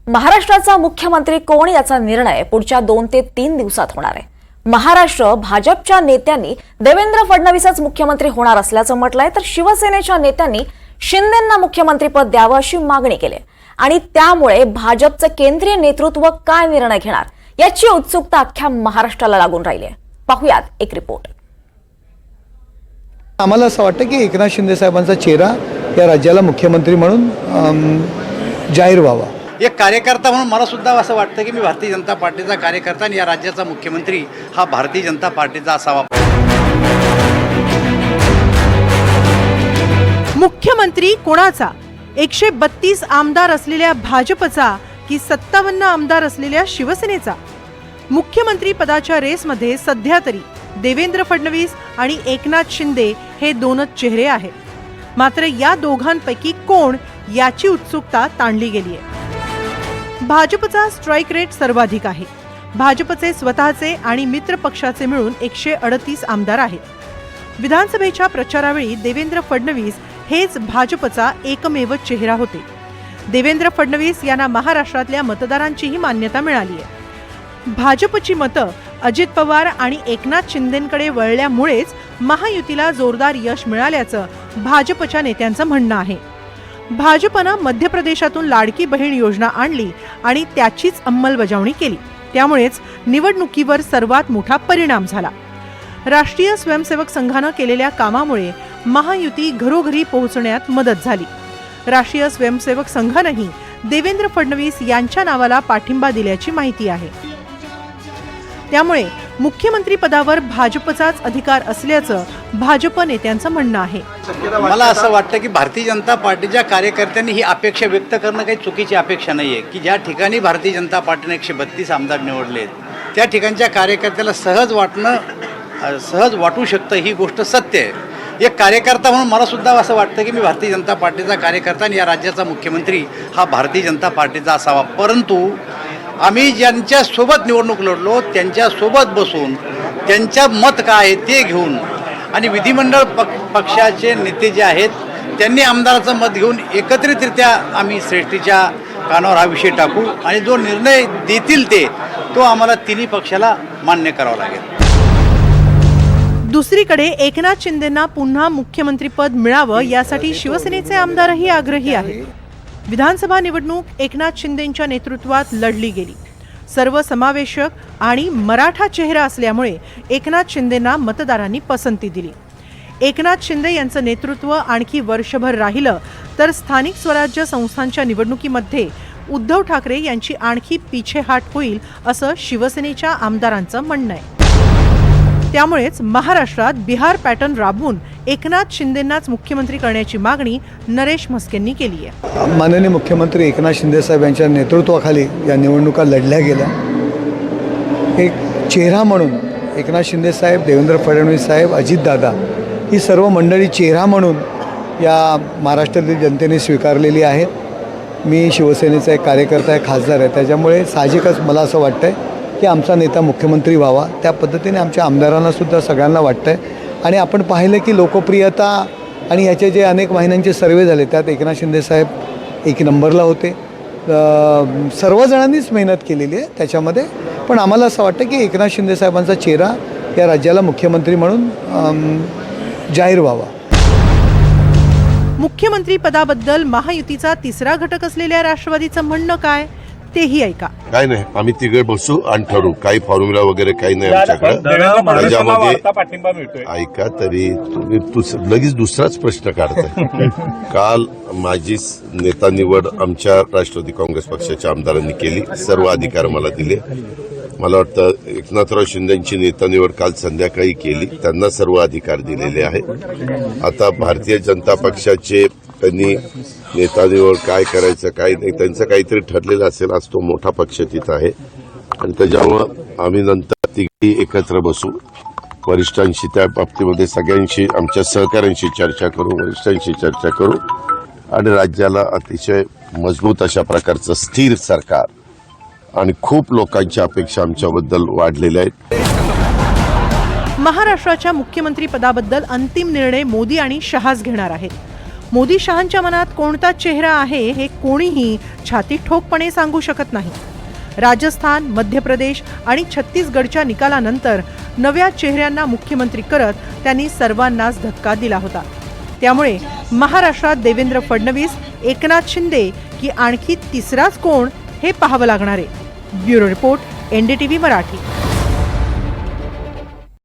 महाराष्ट्राचा मुख्यमंत्री कोण याचा निर्णय पुढच्या 2 ते 3 दिवसात होणार आहे। महाराष्ट्र भाजपच्या नेत्यांनी देवेंद्र फडणवीसच मुख्यमंत्री होणार असल्याचं म्हटलंय, तर शिवसेनेच्या नेत्यांनी शिंदेंना मुख्यमंत्रीपद द्यावं अशी मागणी केली आणि त्यामुळे भाजपचं केंद्रीय नेतृत्व काय निर्णय घेणार याची उत्सुकता अख्ख्या महाराष्ट्राला लागून राहिली आहे। पाहूयात एक रिपोर्ट। आम्हाला असं वाटतं की एकनाथ शिंदे साहेबांचा चेहरा या राज्याला मुख्यमंत्री म्हणून जाहीर व्हावा। एक कार्यकर्ता म्हणून मला सुद्धा असं वाटतं की मी भारतीय जनता पार्टीचा कार्यकर्ता आणि या राज्याचा मुख्यमंत्री हा भारतीय जनता पार्टीचा असावा। मुख्यमंत्री कोणाचा? 132 आमदार असलेल्या भाजपचा की 57 आमदार असलेल्या शिवसेनेचा? मुख्यमंत्री पदाच्या रेसमध्ये सध्या तरी देवेंद्र फडणवीस आणि एकनाथ शिंदे हे दोनच चेहरे आहेत। मात्र या दोघांपैकी कोण याची उत्सुकता ताणली गेली आहे। भाजपचा स्ट्राईक रेट सर्वाधिक आहे। भाजपचे स्वतःचे आणि मित्र पक्षाचे मिळून 138 आमदार आहेत। विधानसभेच्या प्रचारावेळी देवेंद्र फडणवीस हेच भाजपचा एकमेव चेहरा होते। देवेंद्र फडणवीस यांना महाराष्ट्रातल्या मतदारांचीही मान्यता मिळाली आहे। भाजपची मतं अजित पवार आणि एकनाथ शिंदेंकडे वळल्यामुळेच महायुतीला जोरदार यश मिळाल्याचं भाजपच्या नेत्यांचं म्हणणं आहे। भाजपनं मध्य प्रदेशातून लाडकी बहीण योजना आणली आणि त्याचीच अंमलबजावणी केली, त्यामुळेच निवडणुकीवर सर्वात मोठा परिणाम झाला। राष्ट्रीय स्वयंसेवक संघानं केलेल्या कामामुळे महायुती घरोघरी पोहोचण्यात मदत झाली। राष्ट्रीय स्वयंसेवक संघानंही देवेंद्र फडणवीस यांच्या नावाला पाठिंबा दिल्याची माहिती आहे। त्यामुळे मुख्यमंत्री पदावर भाजपचाच अधिकार असल्याचं भाजप नेत्यांचं म्हणणं आहे। मला असं वाटतं की भारतीय जनता पार्टीच्या कार्यकर्त्यांनी ही अपेक्षा व्यक्त करणं काही चुकीची अपेक्षा नाही आहे की ज्या ठिकाणी भारतीय जनता पार्टीने 132 आमदार निवडलेत त्या ठिकाणच्या कार्यकर्त्याला सहज वाटू शकतं, ही गोष्ट सत्य आहे। एक कार्यकर्ता म्हणून मला सुद्धा असं वाटतं की मी भारतीय जनता पार्टीचा कार्यकर्ता आणि या राज्याचा मुख्यमंत्री हा भारतीय जनता पार्टीचा असावा। परंतु आम्ही ज्यांच्यासोबत निवडणूक लढलो त्यांच्यासोबत बसून त्यांच्या मत काय आहे ते घेऊन आणि विधिमंडळ पक्षाचे नेते जे आहेत त्यांनी आमदाराचं मत घेऊन एकत्रितरित्या आम्ही श्रेष्ठीच्या कानावर हा विषय टाकू आणि जो निर्णय देतील तो आम्हाला तिन्ही पक्षाला मान्य करावा लागेल। दुसरीकडे एकनाथ शिंदेंना पुन्हा मुख्यमंत्रीपद मिळावं यासाठी शिवसेनेचे आमदारही आग्रही आहेत। विधानसभा निवडणूक एकनाथ शिंदेंच्या नेतृत्वात लढली गेली। सर्वसमावेशक आणि मराठा चेहरा असल्यामुळे एकनाथ शिंदेंना मतदारांनी पसंती दिली। एकनाथ शिंदे यांचं नेतृत्व आणखी वर्षभर राहिलं तर स्थानिक स्वराज्य संस्थांच्या निवडणुकीमध्ये उद्धव ठाकरे यांची आणखी पिछेहाट होईल असं शिवसेनेच्या आमदारांचं म्हणणं आहे। त्यामुळेच महाराष्ट्रात बिहार पॅटर्न राबवून एकनाथ शिंदेंनाच मुख्यमंत्री करण्याची मागणी नरेश म्हस्केंनी केली आहे। माननीय मुख्यमंत्री एकनाथ शिंदे साहेब यांच्या नेतृत्वाखाली या निवडणुका लढल्या गेल्या। एक चेहरा म्हणून एकनाथ शिंदे साहेब, देवेंद्र फडणवीस साहेब, अजितदादा ही सर्व मंडळी चेहरा म्हणून या महाराष्ट्रातील जनतेने स्वीकारलेली आहेत। मी शिवसेनेचा एक कार्यकर्ता आहे, खासदार आहे, त्याच्यामुळे साहजिकच मला असं वाटतं आहे की आमचा नेता मुख्यमंत्री व्हावा। त्या पद्धतीने आमच्या आमदारांनासुद्धा सगळ्यांना वाटतं आहे आणि आपण पाहिलं की लोकप्रियता आणि याचे जे अनेक महिन्यांचे सर्वे झाले त्यात एकनाथ शिंदे साहेब 1 नंबरला होते। सर्वजणांनीच मेहनत केलेली आहे त्याच्यामध्ये, पण आम्हाला असं वाटतं की एकनाथ शिंदे साहेबांचा चेहरा या राज्याला मुख्यमंत्री म्हणून जाहीर व्हावा। मुख्यमंत्री पदाबद्दल महायुतीचा तिसरा घटक असलेल्या राष्ट्रवादीचं म्हणणं काय तेही ऐका। काय नाही, आम्ही तिघे बसू आणि ठरवू। काही फॉर्म्युला वगैरे काही नाही आमच्याकडे त्याच्यामध्ये। ऐका तरी तू लगेच दुसराच प्रश्न काढताय। काल माझी नेता निवड आमच्या राष्ट्रवादी काँग्रेस पक्षाच्या आमदारांनी केली, सर्व अधिकार मला दिले। मला वाटतं एकनाथराव शिंदेची नेता निवड काल संध्याकाळी केली, त्यांना सर्व अधिकार दिलेले आहेत। आता भारतीय जनता पक्षाचे त्यांनी नेता निवड काय करायचं काय नाही त्यांचं काहीतरी ठरलेलं असेल। आज तो मोठा पक्ष तिथं आहे आणि त्याच्यामुळं आम्ही नंतर तिघी एकत्र बसू, वरिष्ठांशी त्या बाबतीमध्ये सगळ्यांशी आमच्या सहकाऱ्यांशी चर्चा करू, वरिष्ठांशी चर्चा करू आणि राज्याला अतिशय मजबूत अशा प्रकारचं स्थिर सरकार आणि खूप लोकांच्या अपेक्षा आमच्याबद्दल वाढलेल्या आहेत। महाराष्ट्राच्या मुख्यमंत्री पदाबद्दल अंतिम निर्णय मोदी आणि शहाच घेणार आहेत। मोदी शहांच्या मनात कोणता चेहरा आहे हे कोणीही छाती ठोकपणे सांगू शकत नाही. राजस्थान, मध्य प्रदेश आणि छत्तीसगडच्या निकालानंतर नव्या चेहऱ्यांना मुख्यमंत्री करत त्यांनी सर्वांनाच धक्का दिला होता. त्यामुळे महाराष्ट्रात देवेंद्र फडणवीस, एकनाथ शिंदे की आणखी तिसराच कोण हे पाहावं लागणार आहे. Bureau report, NDTV Marathi.